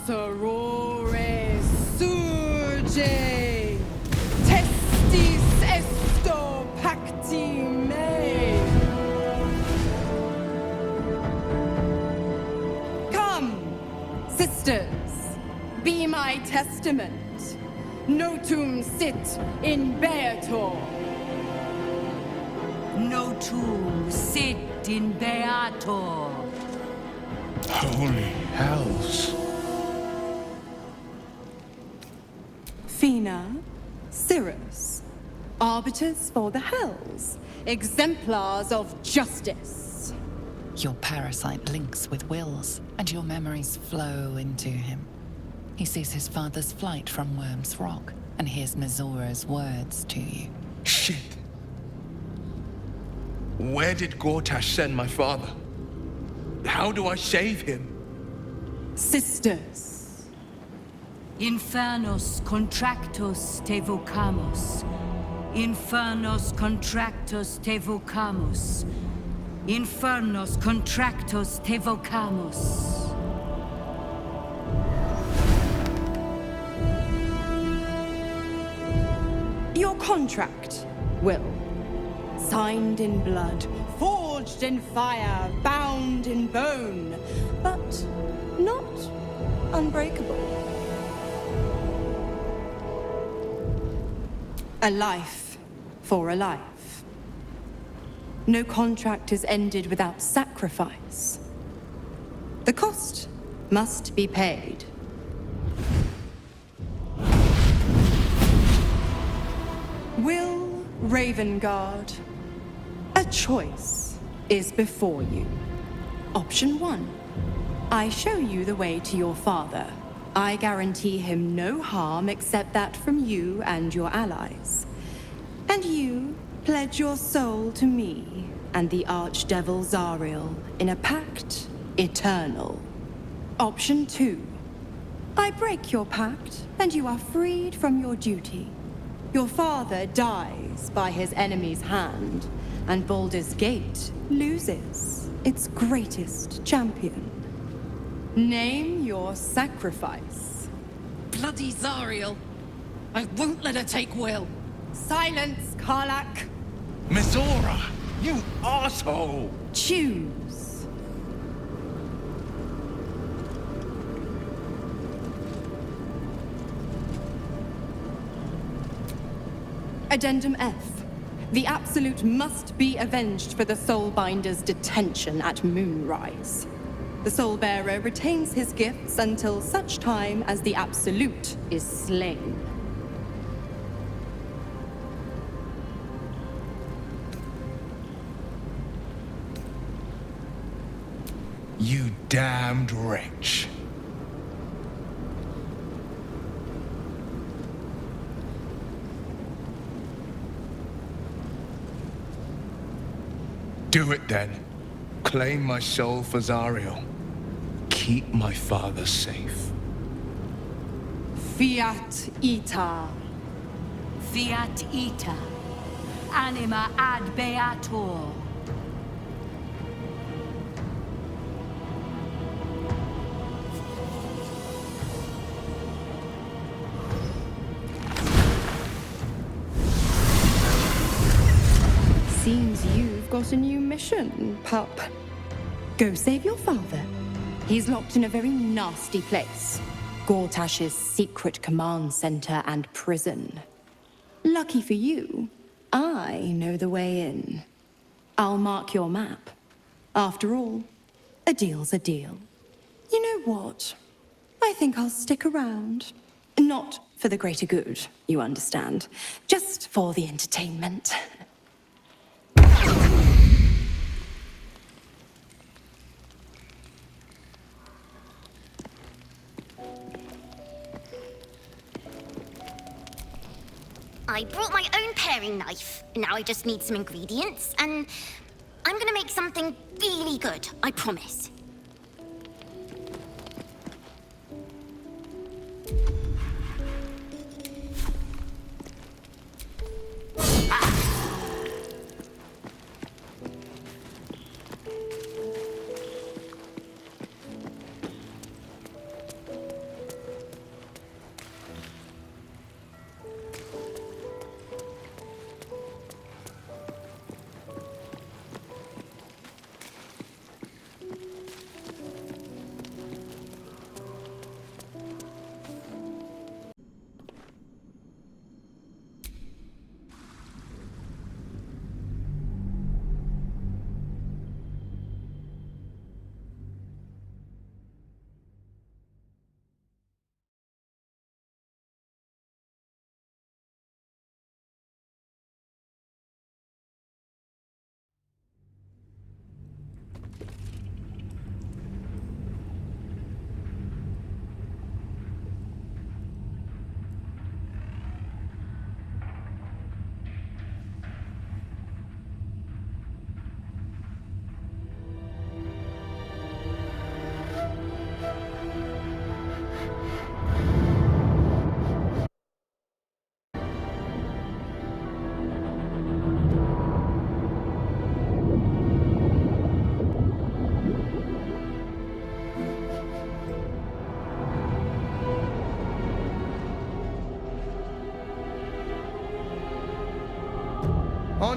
Aurore surge, testis esto pacti me. Come, sisters, be my testament. Notum sit in beator. Notum sit in beator. Holy hells. Fina, Cirrus, arbiters for the hells, exemplars of justice. Your parasite links with Will's, and your memories flow into him. He sees his father's flight from Worm's Rock, and hears Mizora's words to you. Shit. Where did Gortash send my father? How do I save him? Sisters. Infernos contractos te vocamus. Infernos contractos te vocamus. Infernos contractos te vocamus. Your contract, Will. Signed in blood, forged in fire, bound in bone, but not unbreakable. A life for a life. No contract is ended without sacrifice. The cost must be paid. Will Ravengard, a choice is before you. Option 1. I show you the way to your father. I guarantee him no harm except that from you and your allies. And you pledge your soul to me and the archdevil Zariel in a pact eternal. Option 2. I break your pact and you are freed from your duty. Your father dies by his enemy's hand, and Baldur'sgate loses its greatest champion. Name your sacrifice. Bloody Zariel! I won't let her take Will! Silence, Karlak. Mizora! You asshole! Choose. Addendum F. The Absolute must be avenged for the Soulbinder's detention at Moonrise. The Soulbearer retains his gifts until such time as the Absolute is slain. You damned wretch. Do it then. Claim my soul for Zariel. Keep my father safe. Fiat Ita. Fiat ita. Anima ad beator. Seems you've got a new mission, pup. Go save your father. He's locked in a very nasty place. Gortash's secret command center and prison. Lucky for you, I know the way in. I'll mark your map. After all, a deal's a deal. You know what? I think I'll stick around. Not for the greater good, you understand. Just for the entertainment. I brought my own paring knife. Now I just need some ingredients, and I'm gonna make something really good, I promise.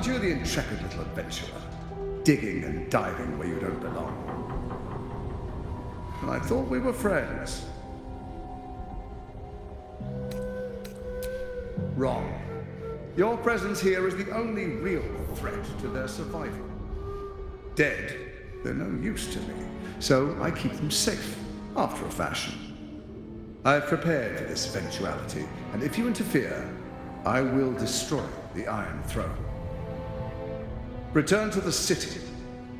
aren't you the intrepid little adventurer, digging and diving where you don't belong? And I thought we were friends. Wrong. Your presence here is the only real threat to their survival. Dead, they're no use to me, so I keep them safe, after a fashion. I've prepared for this eventuality, and if you interfere, I will destroy the Iron Throne. Return to the city,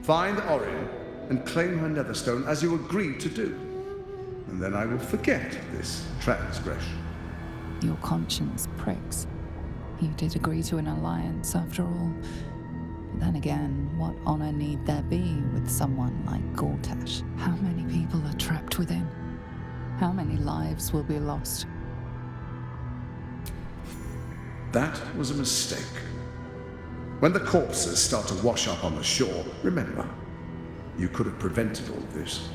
find Orin, and claim her Netherstone as you agreed to do. And then I will forget this transgression. Your conscience pricks. You did agree to an alliance after all. But then again, what honor need there be with someone like Gortash? How many people are trapped within? How many lives will be lost? That was a mistake. When the corpses start to wash up on the shore, remember, you could have prevented all this.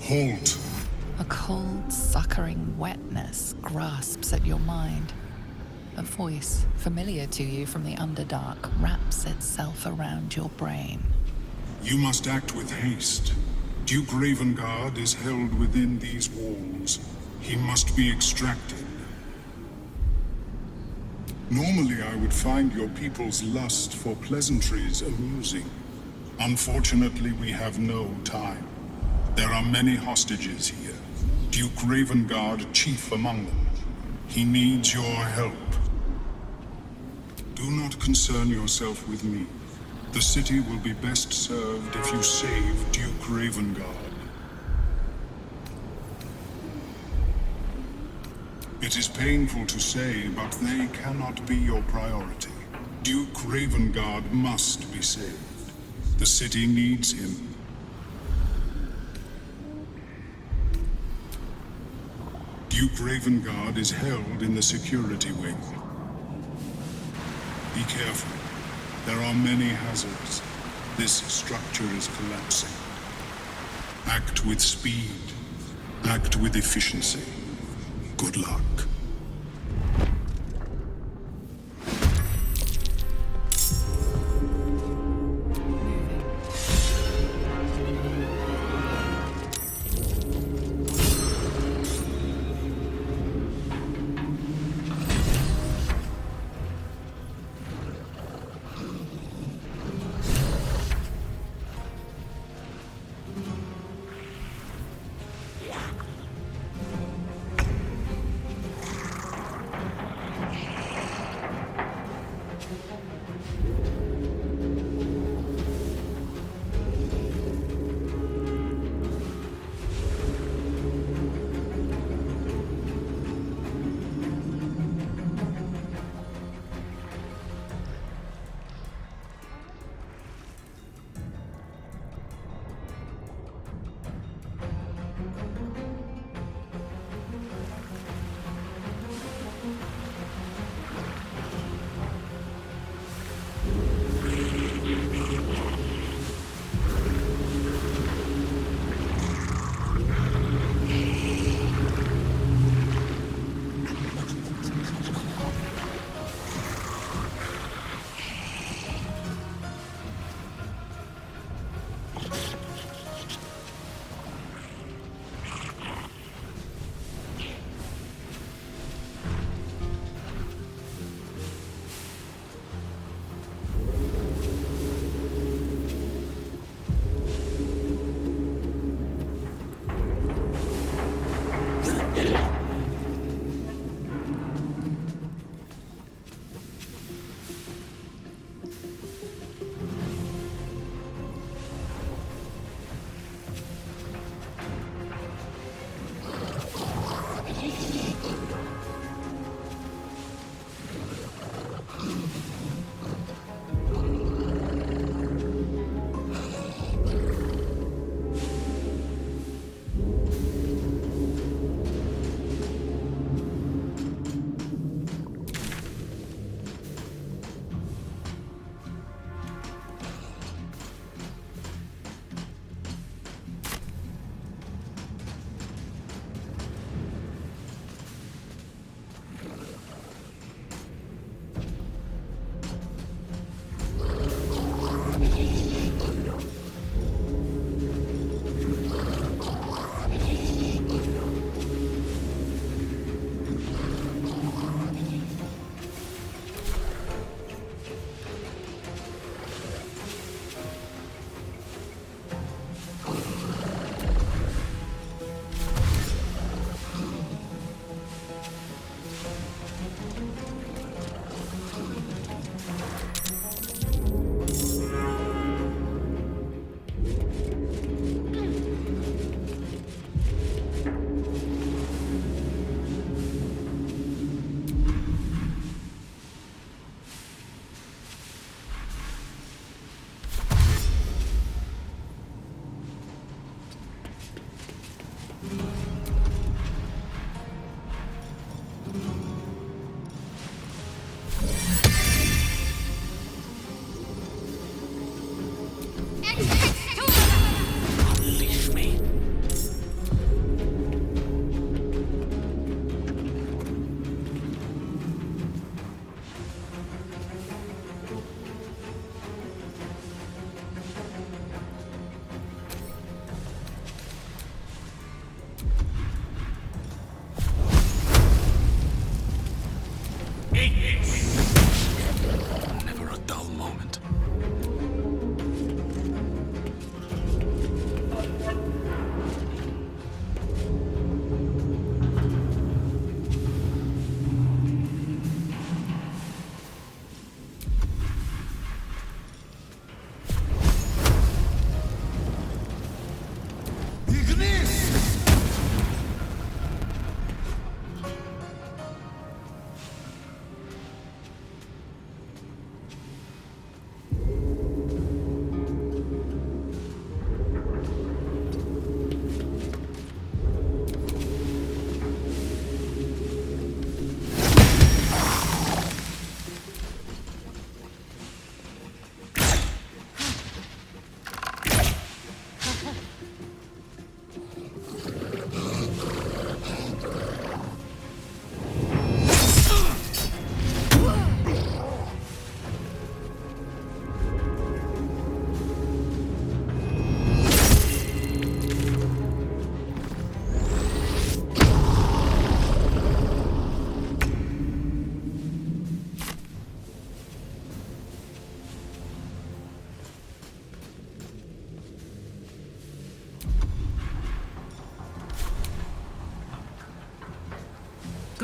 Halt. A cold, suckering wetness grasps at your mind. A voice, familiar to you from the Underdark, wraps itself around your brain. You must act with haste. Duke Ravengard is held within these walls. He must be extracted. Normally I would find your people's lust for pleasantries amusing. Unfortunately, we have no time. There are many hostages here. Duke Ravengard chief among them. He needs your help. Do not concern yourself with me. The city will be best served if you save Duke Ravengard. It is painful to say, but they cannot be your priority. Duke Ravengard must be saved. The city needs him. Duke Ravengard is held in the security wing. Be careful. There are many hazards. This structure is collapsing. Act with speed. Act with efficiency. Good luck.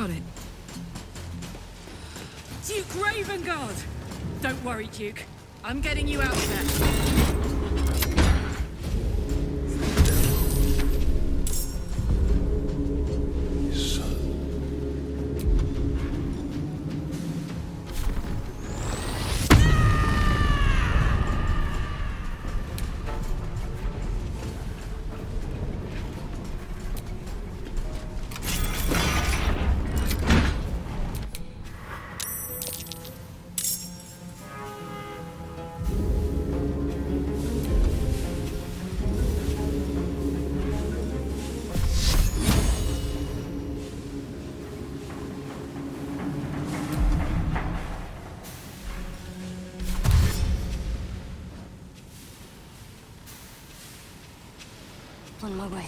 Got it. Duke Ravengard! Don't worry, Duke. I'm getting you out of there. On my way.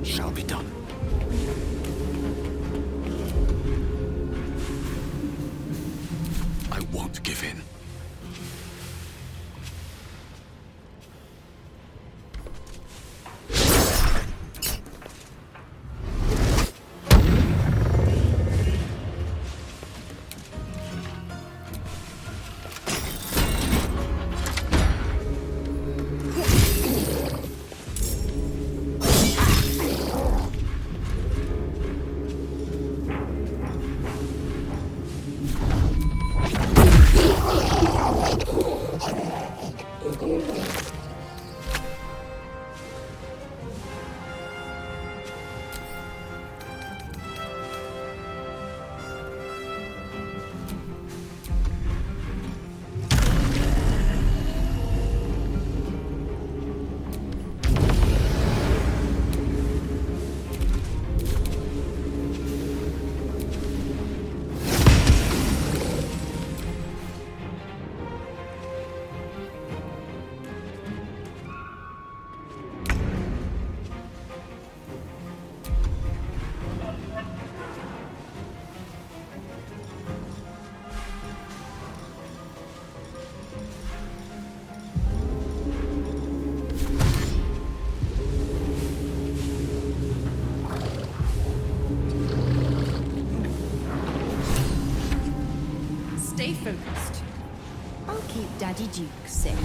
Shall be done. I won't give in. Stay focused. I'll keep Daddy Duke safe.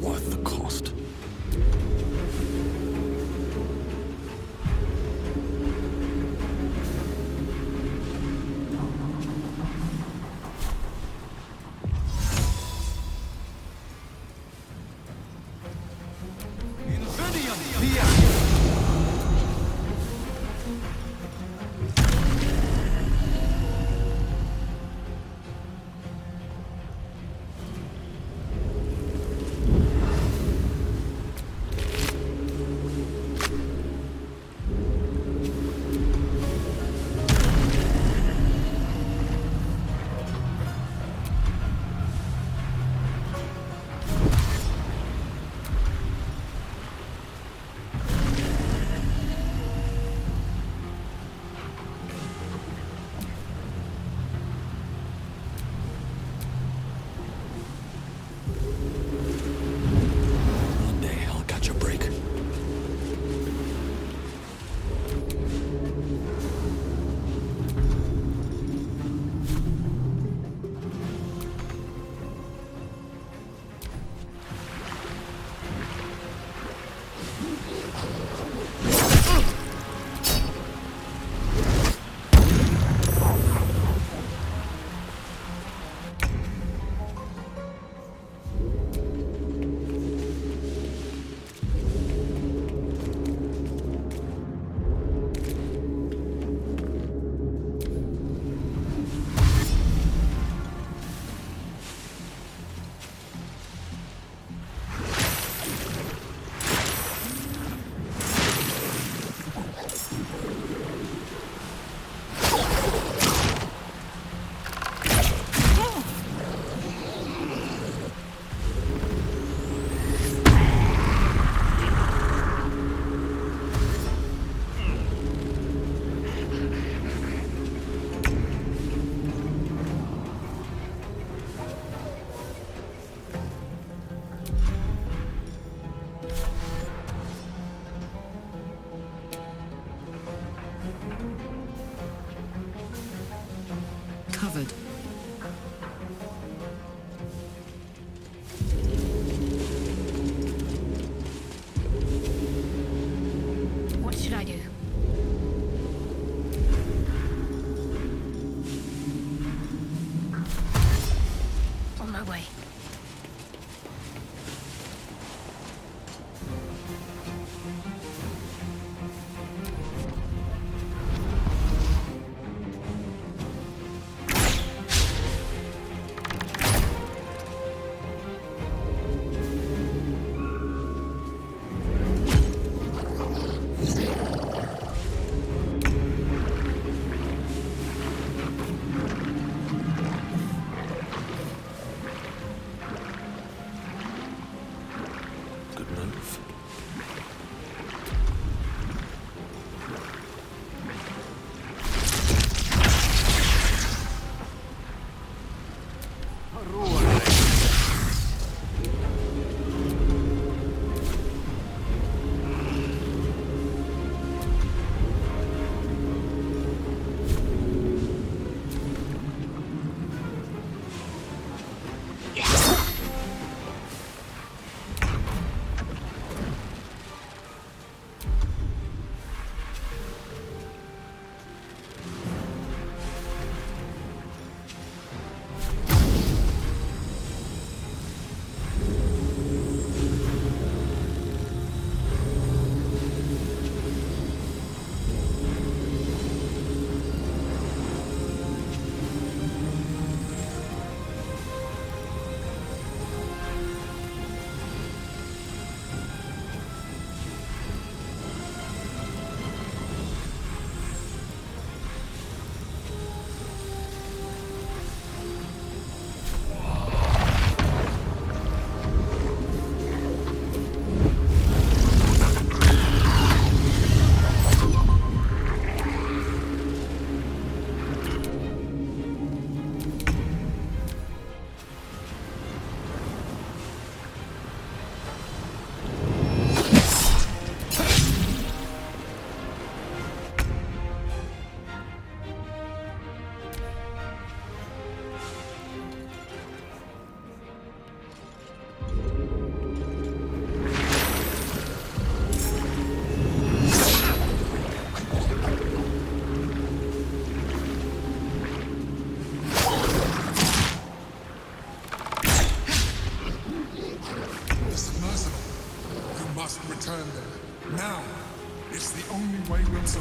worth the cost. Covered. What should I do? On my way.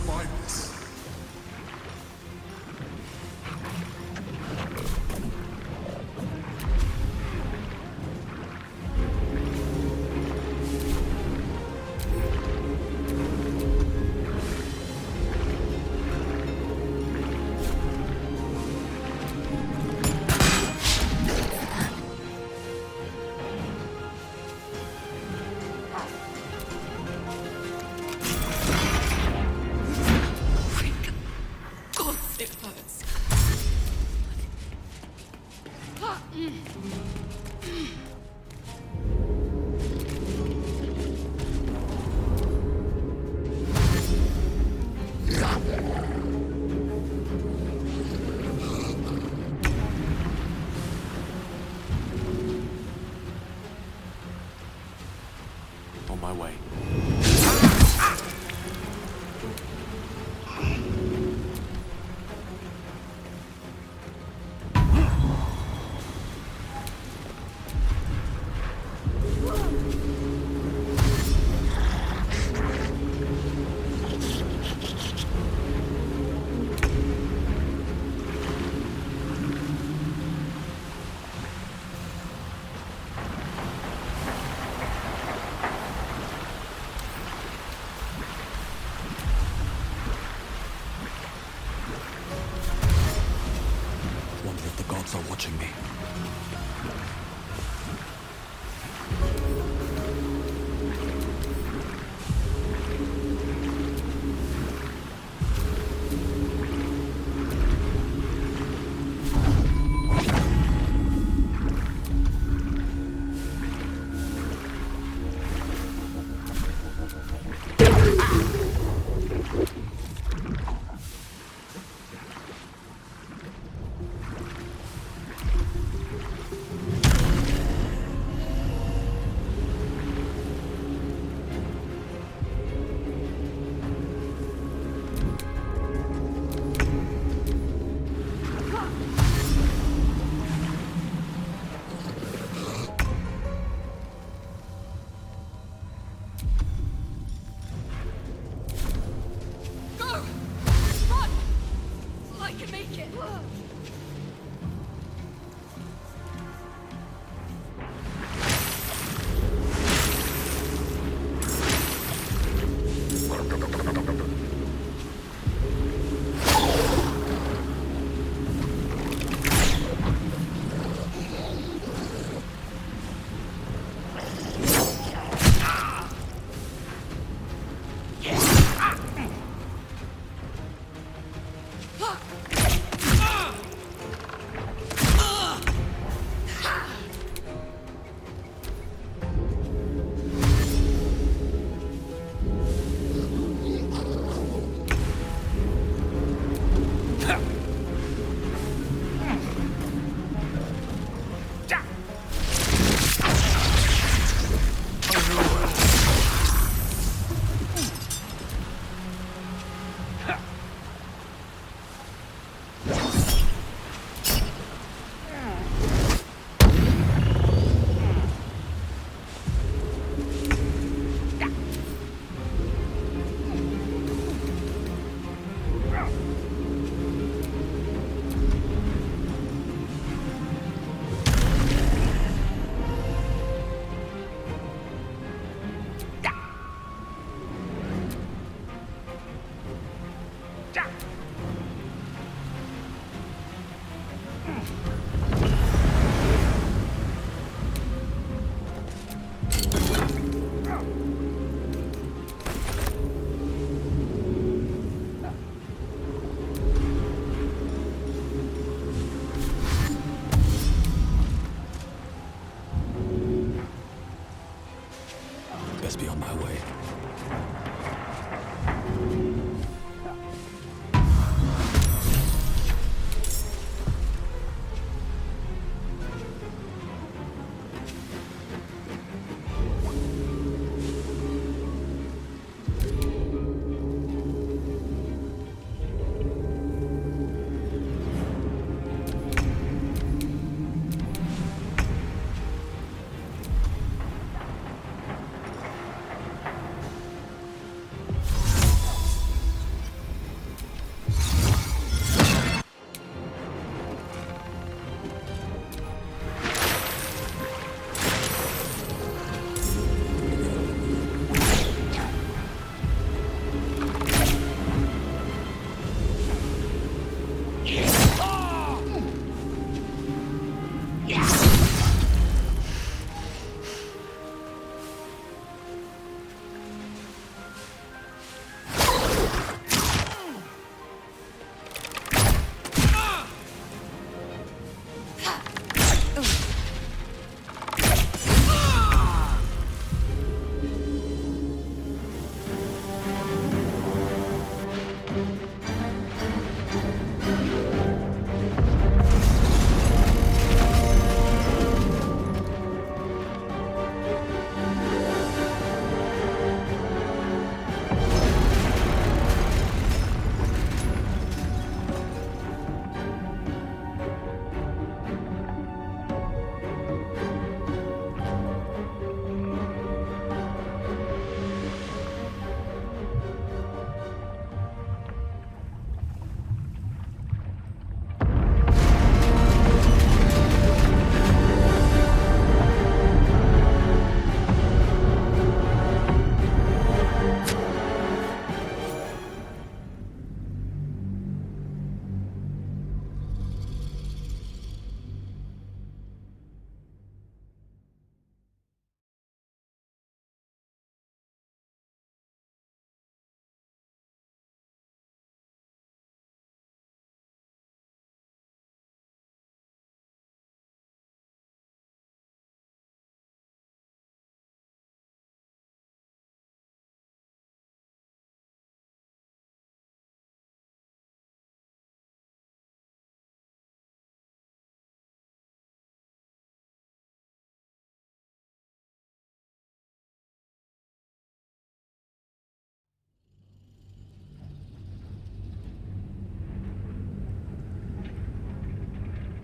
survive this. On my way. Wonder if the gods are watching me.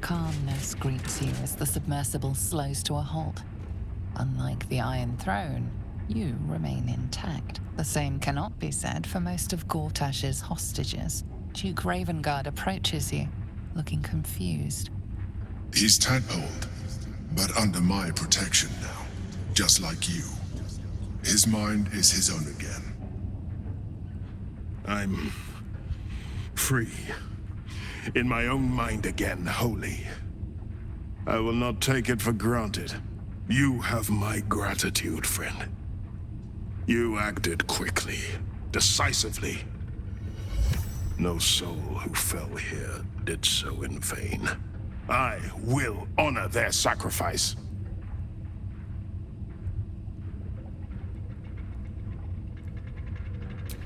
calmness greets you as the submersible slows to a halt. Unlike the Iron Throne, you remain intact. The same cannot be said for most of Gortash's hostages. Duke Ravengard approaches you, looking confused. He's tadpoled, but under my protection now, just like you. His mind is his own again. I'm free. In my own mind again, wholly. I will not take it for granted. You have my gratitude, friend. You acted quickly, decisively. No soul who fell here did so in vain. I will honor their sacrifice.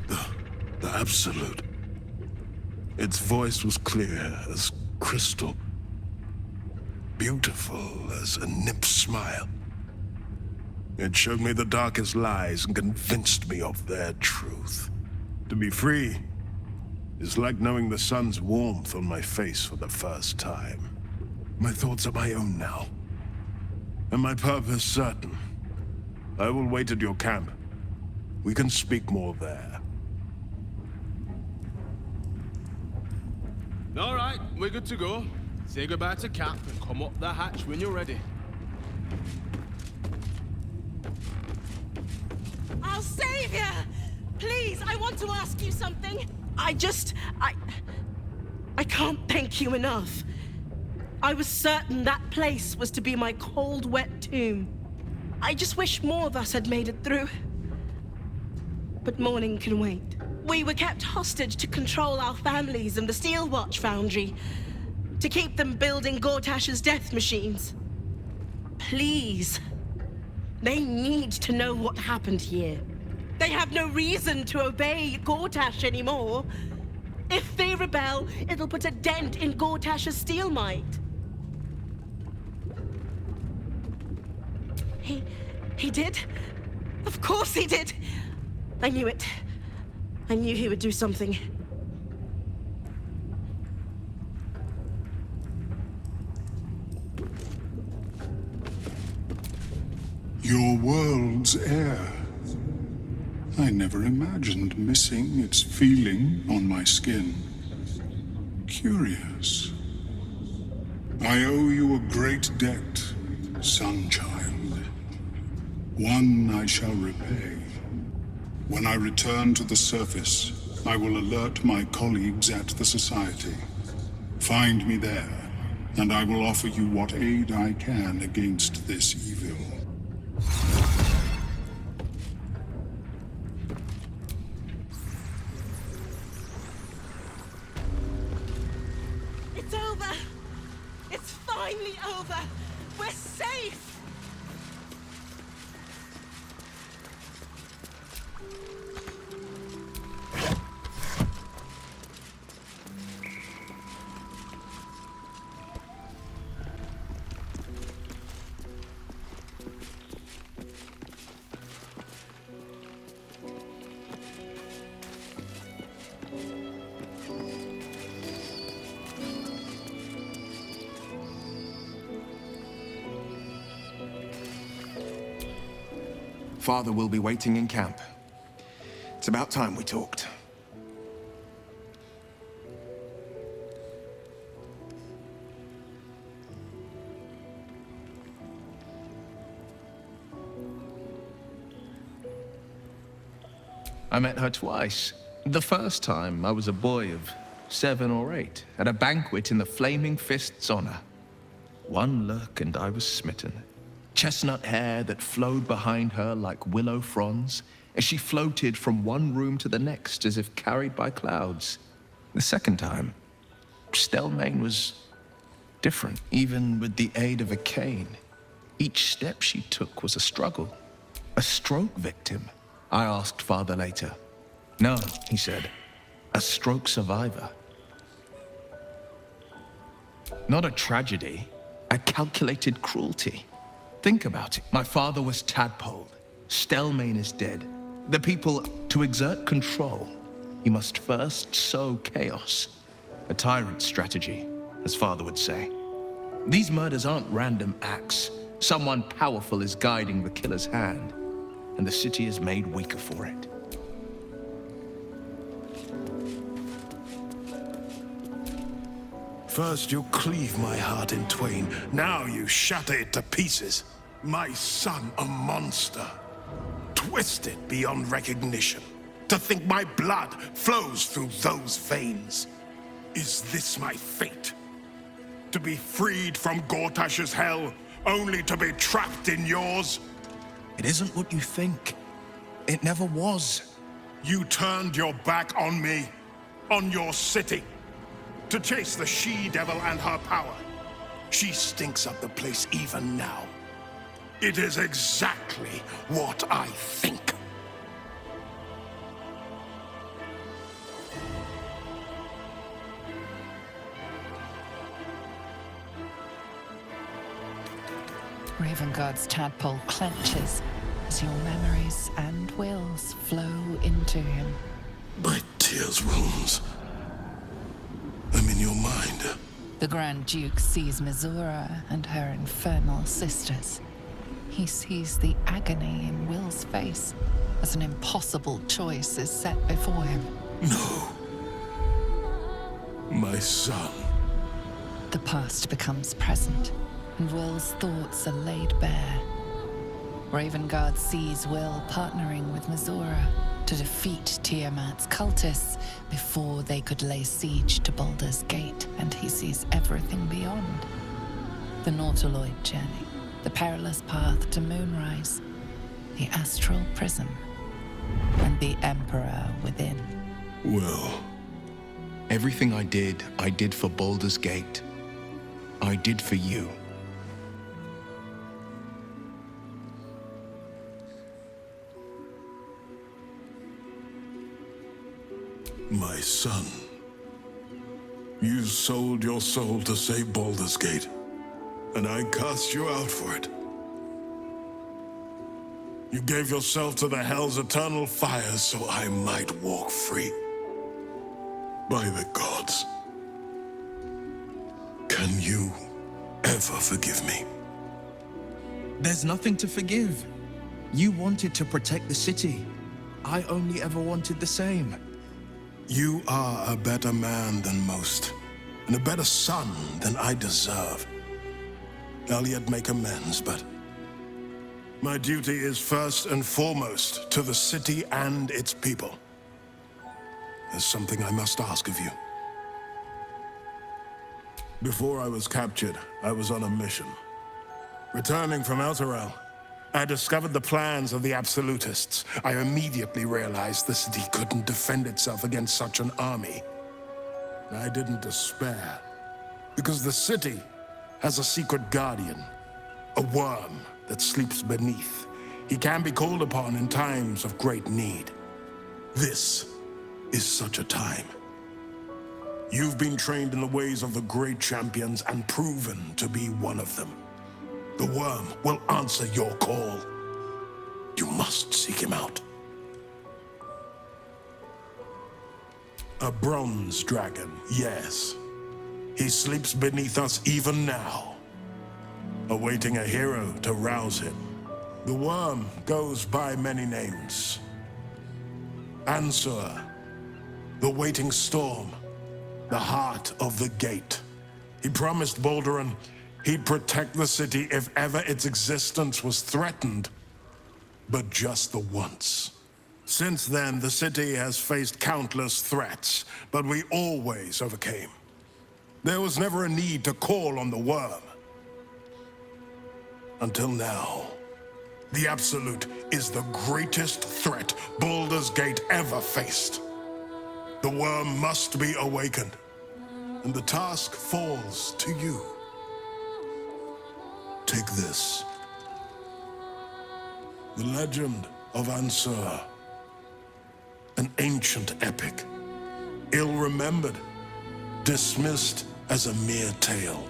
The Absolute. Its voice was clear as crystal. Beautiful as a nymph's smile. It showed me the darkest lies and convinced me of their truth. To be free is like knowing the sun's warmth on my face for the first time. My thoughts are my own now, and my purpose certain. I will wait at your camp. We can speak more there. All right, we're good to go. Say goodbye to camp and come up the hatch when you're ready. I'll save you! Please, I want to ask you something. I can't thank you enough. I was certain that place was to be my cold, wet tomb. I just wish more of us had made it through. But morning can wait. We were kept hostage to control our families and the Steel Watch Foundry, to keep them building Gortash's death machines. Please. They need to know what happened here. They have no reason to obey Gortash anymore. If they rebel, it'll put a dent in Gortash's steel might. He did? Of course he did! I knew it. I knew he would do something. Your world's air. I never imagined missing its feeling on my skin. Curious. I owe you a great debt, Sunchild. One I shall repay. When I return to the surface, I will alert my colleagues at the Society. Find me there, and I will offer you what aid I can against this evil. It's over! It's finally over! We're safe! Father will be waiting in camp. It's about time we talked. I met her twice. The first time, I was a boy of 7 or 8, at a banquet in the Flaming Fist's honor. One look and I was smitten. Chestnut hair that flowed behind her like willow fronds, as she floated from one room to the next as if carried by clouds. The second time, Stelmane was different, even with the aid of a cane. Each step she took was a struggle. A stroke victim, I asked Father later. No, he said, a stroke survivor. Not a tragedy, a calculated cruelty. Think about it. My father was tadpoled. Stelmane is dead. The people, to exert control, you must first sow chaos. A tyrant's strategy, as Father would say. These murders aren't random acts. Someone powerful is guiding the killer's hand, and the city is made weaker for it. First you cleave my heart in twain, now you shatter it to pieces. My son, a monster. Twisted beyond recognition. To think my blood flows through those veins. Is this my fate? To be freed from Gortash's hell, only to be trapped in yours? It isn't what you think. It never was. You turned your back on me, on your city, to chase the she-devil and her power. She stinks up the place even now. It is exactly what I think. Ravengard's tadpole clenches as your memories and wills flow into him. My tears wounds. I'm in your mind. The Grand Duke sees Mizora and her infernal sisters. He sees the agony in Will's face as an impossible choice is set before him. No. My son. The past becomes present, and Will's thoughts are laid bare. Ravengard sees Will partnering with Mizora to defeat Tiamat's cultists before they could lay siege to Baldur'sgate, and he sees everything beyond. The Nautiloid journey, the perilous path to Moonrise, the astral prism, and the Emperor within. Well, everything I did for Baldur'sgate. I did for you. my son. You sold your soul to save Baldur'sgate, and I cast you out for it. You gave yourself to the Hell's eternal fires so I might walk free. By the gods, can you ever forgive me? There's nothing to forgive. You wanted to protect the city. I only ever wanted the same. You are a better man than most, and a better son than I deserve. I'll yet make amends, but my duty is first and foremost to the city and its people. There's something I must ask of you. Before I was captured, I was on a mission. Returning from Elturel, I discovered the plans of the Absolutists. I immediately realized the city couldn't defend itself against such an army. I didn't despair, because the city has a secret guardian, a worm that sleeps beneath. He can be called upon in times of great need. This is such a time. You've been trained in the ways of the great champions and proven to be one of them. The worm will answer your call. You must seek him out. A bronze dragon, yes. He sleeps beneath us even now, awaiting a hero to rouse him. The worm goes by many names. Answer, the waiting storm, the heart of the gate. He promised Balduran he'd protect the city if ever its existence was threatened, but just the once. Since then, the city has faced countless threats, but we always overcame. There was never a need to call on the worm. Until now, the Absolute is the greatest threat Baldur'sgate ever faced. The worm must be awakened, and the task falls to you. Take this. The legend of Ansur. An ancient epic. Ill-remembered. Dismissed as a mere tale.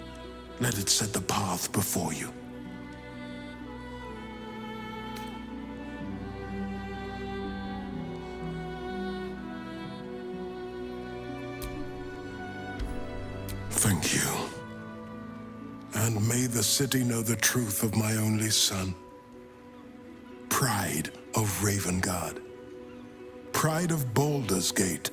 Let it set the path before you. Thank you. And may the city know the truth of my only son. Pride of Ravengard. Pride of Baldur'sgate.